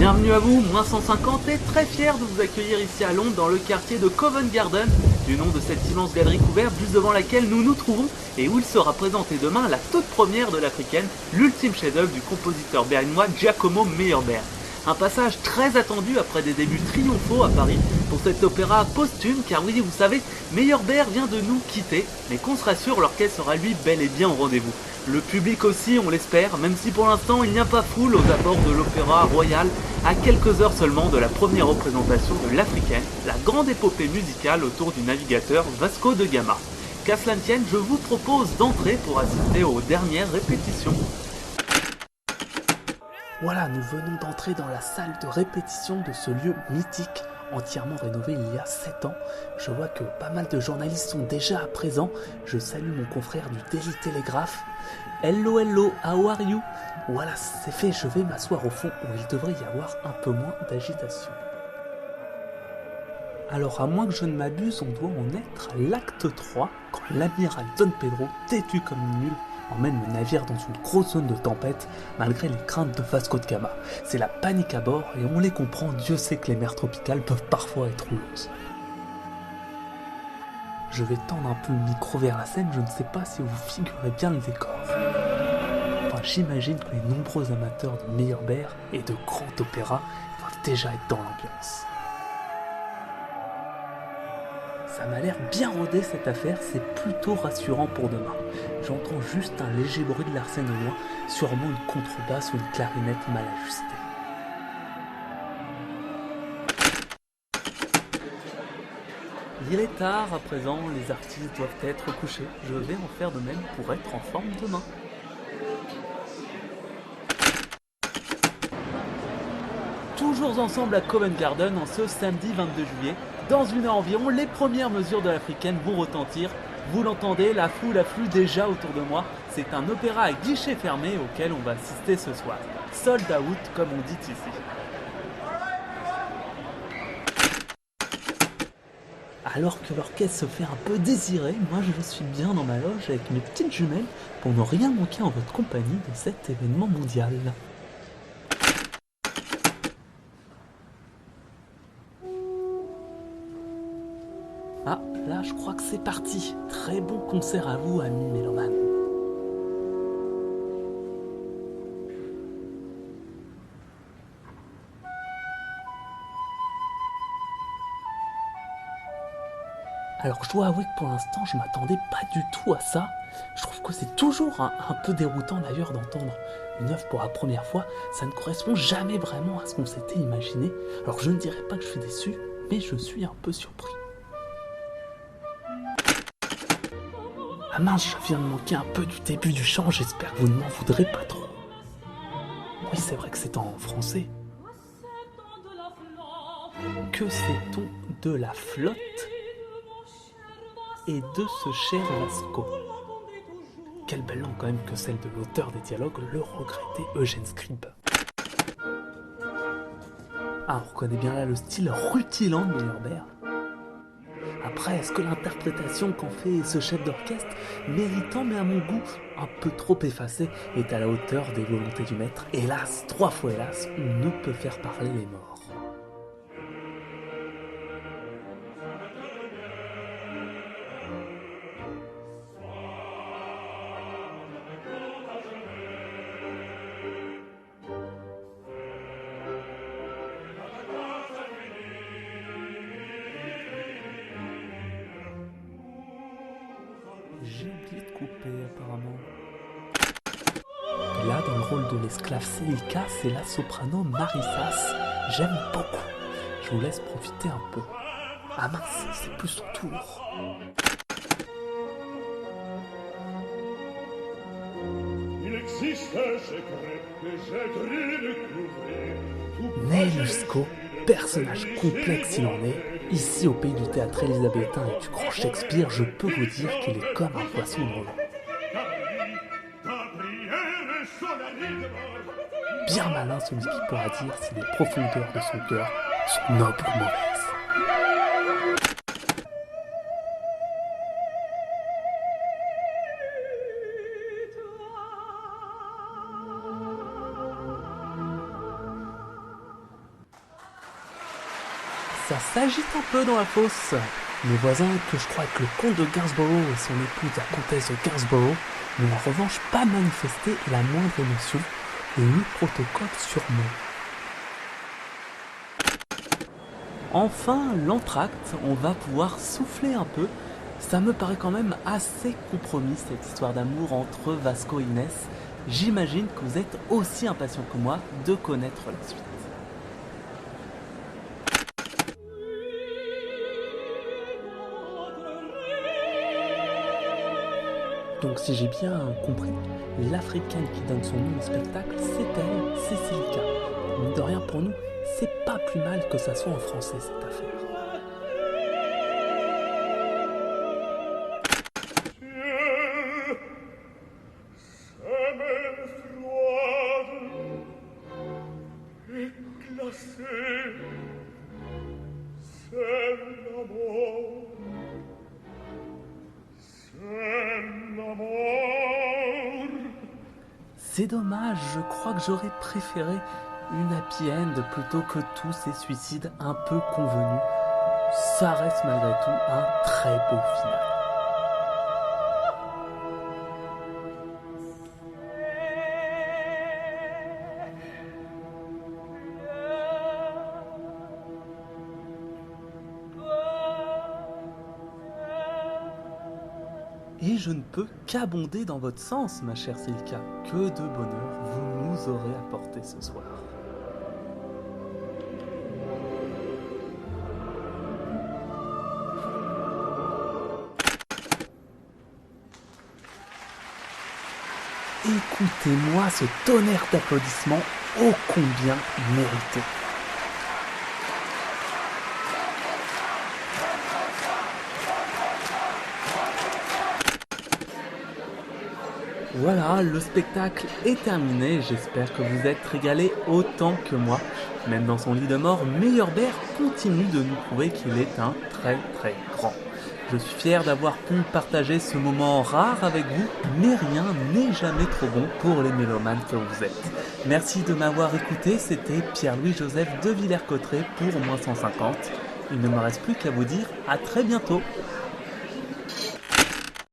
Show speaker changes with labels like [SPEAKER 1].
[SPEAKER 1] Bienvenue à vous, moins 150 et très fier de vous accueillir ici à Londres dans le quartier de Covent Garden, du nom de cette immense galerie couverte juste devant laquelle nous nous trouvons et où il sera présenté demain la toute première de l'africaine, l'ultime chef-d'œuvre du compositeur berlinois Giacomo Meyerbeer. Un passage très attendu après des débuts triomphaux à Paris pour cet opéra posthume, car oui, vous savez, Meyerbeer vient de nous quitter, mais qu'on se rassure, l'orchestre sera lui bel et bien au rendez-vous. Le public aussi, on l'espère, même si pour l'instant il n'y a pas foule aux abords de l'Opéra Royal, à quelques heures seulement de la première représentation de l'Africaine, la grande épopée musicale autour du navigateur Vasco de Gama. Qu'à cela ne tienne, je vous propose d'entrer pour assister aux dernières répétitions. Voilà, nous venons d'entrer dans la salle de répétition de ce lieu mythique, entièrement rénové il y a 7 ans. Je vois que pas mal de journalistes sont déjà à présent. Je salue mon confrère du Daily Telegraph. Hello, hello, how are you? Voilà, c'est fait, je vais m'asseoir au fond où il devrait y avoir un peu moins d'agitation. Alors, à moins que je ne m'abuse, on doit en être à l'acte 3, quand l'amiral Don Pedro, têtu comme une mule, emmène le navire dans une grosse zone de tempête, malgré les craintes de Vasco de Gama. C'est la panique à bord, et on les comprend, Dieu sait que les mers tropicales peuvent parfois être houleuses. Je vais tendre un peu le micro vers la scène, je ne sais pas si vous figurez bien le décor. Enfin, j'imagine que les nombreux amateurs de Meyerbeer et de grand opéra doivent déjà être dans l'ambiance. Ça m'a l'air bien rodé cette affaire, c'est plutôt rassurant pour demain. J'entends juste un léger bruit de l'arsène au loin, sûrement une contrebasse ou une clarinette mal ajustée. Il est tard à présent, les artistes doivent être couchés. Je vais en faire de même pour être en forme demain. Toujours ensemble à Covent Garden en ce samedi 22 juillet. Dans une heure environ, les premières mesures de l'africaine vont retentir. Vous l'entendez, la foule afflue déjà autour de moi. C'est un opéra à guichet fermé auquel on va assister ce soir. Sold out, comme on dit ici. Alors que l'orchestre se fait un peu désirer, moi je suis bien dans ma loge avec mes petites jumelles pour ne rien manquer en votre compagnie de cet événement mondial. Ah, là je crois que c'est parti. Très bon concert à vous, amis mélomanes. Alors je dois avouer que pour l'instant je m'attendais pas du tout à ça. Je trouve que c'est toujours un peu déroutant d'ailleurs d'entendre une œuvre pour la première fois. Ça ne correspond jamais vraiment à ce qu'on s'était imaginé. Alors je ne dirais pas que je suis déçu, mais je suis un peu surpris. Ah mince, je viens de manquer un peu du début du chant, j'espère que vous ne m'en voudrez pas trop. Oui, c'est vrai que c'est en français. Que sait-on de la flotte et de ce cher Vasco? Quelle belle langue quand même que celle de l'auteur des dialogues, le regretté Eugène Scribe. Ah, on reconnaît bien là le style rutilant de Meyerbeer. Après, est-ce que l'interprétation qu'en fait ce chef d'orchestre, méritant mais à mon goût un peu trop effacé, est à la hauteur des volontés du maître? Hélas, 3 fois hélas, on ne peut faire parler les morts. J'ai oublié de couper apparemment. Là, dans le rôle de l'esclave Celica, c'est la soprano Marissas. J'aime beaucoup. Je vous laisse profiter un peu. Ah mince, c'est plus son tour. Neil Lusco, personnage complexe il en est. Ici, au pays du théâtre élisabétain et du grand Shakespeare, je peux vous dire qu'il est comme un poisson dans l'eau. Bien malin celui qui pourra dire si les profondeurs de son cœur sont nobles ou mauvaises. ça s'agite un peu dans la fosse. Mes voisins, que je crois être le comte de Gainsborough et son épouse la comtesse de Gainsborough, n'ont en revanche pas manifesté la moindre émotion et ni protocole sur moi. Enfin, l'entracte, on va pouvoir souffler un peu. Ça me paraît quand même assez compromis cette histoire d'amour entre Vasco et Inès. J'imagine que vous êtes aussi impatient que moi de connaître la suite. Donc si j'ai bien compris, l'Africaine qui donne son nom au spectacle, c'est elle, c'est Cécile. Mine de rien pour nous, c'est pas plus mal que ça soit en français cette affaire. C'est dommage, je crois que j'aurais préféré une happy end plutôt que tous ces suicides un peu convenus. Ça reste malgré tout un très beau final. Et je ne peux qu'abonder dans votre sens, ma chère Silka. Que de bonheur vous nous aurez apporté ce soir. Écoutez-moi ce tonnerre d'applaudissements ô combien mérité. Voilà, le spectacle est terminé, j'espère que vous êtes régalés autant que moi. Même dans son lit de mort, Meyerbeer continue de nous prouver qu'il est un très très grand. Je suis fier d'avoir pu partager ce moment rare avec vous, mais rien n'est jamais trop bon pour les mélomanes que vous êtes. Merci de m'avoir écouté, c'était Pierre-Louis-Joseph de Villers-Cotterêts pour Moins 150. Il ne me reste plus qu'à vous dire à très bientôt.